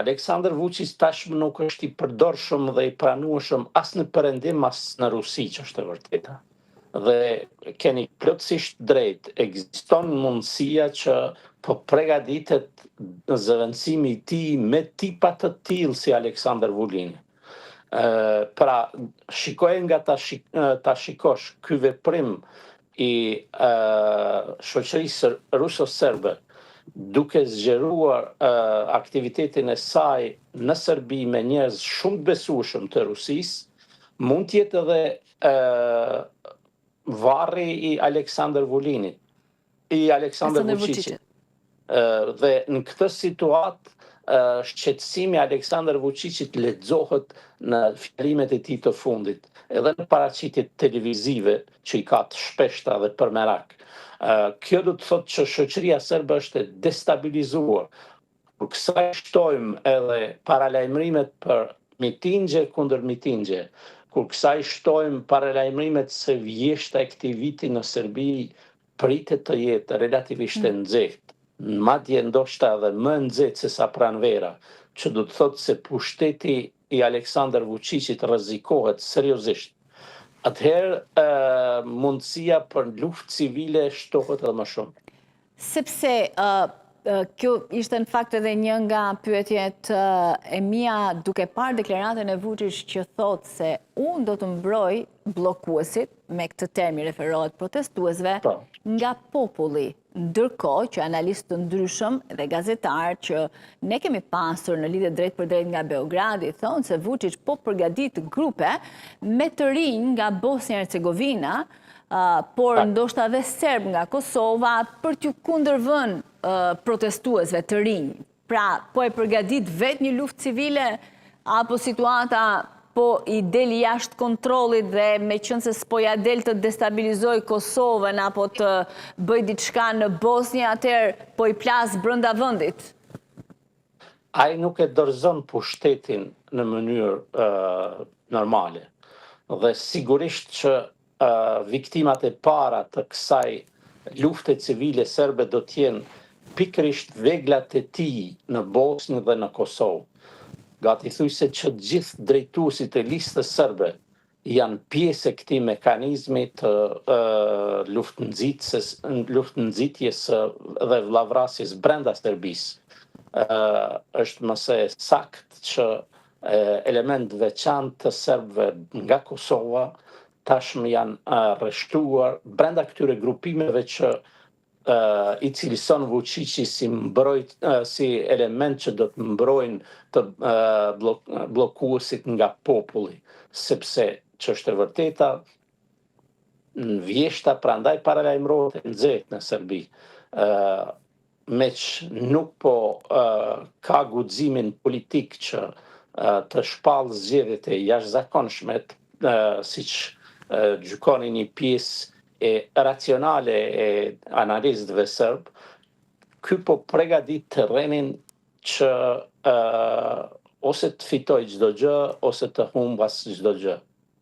Aleksandar Vučić tashmë nuk është i përdorshëm dhe i pranueshëm as në Perëndim as në Rusi, që është e vërteta. Dhe keni plotësisht drejt, ekziston mundësia që po përgatitet zëvendësimi i tij me tipa të tillë si Aleksandar Vulini. Pra, shikoje nga ta shikosh ky veprim i shoqërisë ruso-serbe duke zgjeruar aktivitetin e saj në Serbi me njerëz shumë të besueshëm të Rusisë, mund të jetë edhe varri i Aleksandar Vulinit, i Aleksandar Vučićit. Dhe në këtë situatë shqetësimi Aleksandar Vučićit lexohet në fjalimet e tij të fundit, edhe në paraqitjet televizive që i ka të shpeshta dhe për merak. Kjo do të thotë që shoqëria serbe është e destabilizuar. Kur kësaj shtojmë edhe paralajmërimet për mitingje kundër mitingje, kur kësaj shtojmë paralajmërimet se vjeshta e këtij viti në Serbi pritet të jetë relativisht e nxehtë, madje ndoshta edhe më nxehtë se sa pranvera, që do të thotë se pushteti i Aleksandar Vučićit rrezikohet seriozisht. Atëherë mundësia për luftë civile shtohet edhe më shumë. Sepse kjo ishte në fakt edhe një nga pyetjet e mia duke parë deklaratën e Vučić që thotë se unë do të mbroj bllokuesit, me këtë termi referohet protestuesve, nga populli. Ndërkohë që analistë të ndryshëm dhe gazetarë që ne kemi pasur në lidhje drejt për drejt nga Beogradi thonë se Vučić po përgatit grupe me të rinj nga Bosnia Hercegovina, por ndoshta dhe serb nga Kosova për t'ju kundërvënë protestuesve të rinj. Pra, po e përgatit vetë një luftë civile apo situata po i del jashtë kontrollit dhe me qënë se s'po ja del të destabilizoj Kosovën apo të bëj diçka në Bosnia, atëherë po i plas brenda vendit? Ai nuk e dorëzon pushtetin në mënyrë normale. Dhe sigurisht që viktimat e para të kësaj lufte civile serbe do t'jenë pikërisht veglat e tij në Bosnjë dhe në Kosovë. Gati thujse që gjithë drejtuesit e listës serbe janë pjesë e këtij mekanizmi të luftë-nxitjes dhe vllavrasjes brenda Serbisë. Është mëse sakt që element veçantë të serbëve nga Kosova tashmë janë arrestuar brenda këtyre grupimeve që i cilëson Vučići si element që do të mbrojnë të bllokuesit nga populli, sepse që është e vërteta, në vjeshta prandaj paralajmërohet e nxehtë në Serbi. Meq nuk po ka guximin politik që të shpallë zgjedhjet e jashtëzakonshme, siç gjykoni një pjesë e racionale e analistëve serb, ky po përgatit terrenin që ose të fitoj çdo gjë ose të humbas çdo gjë.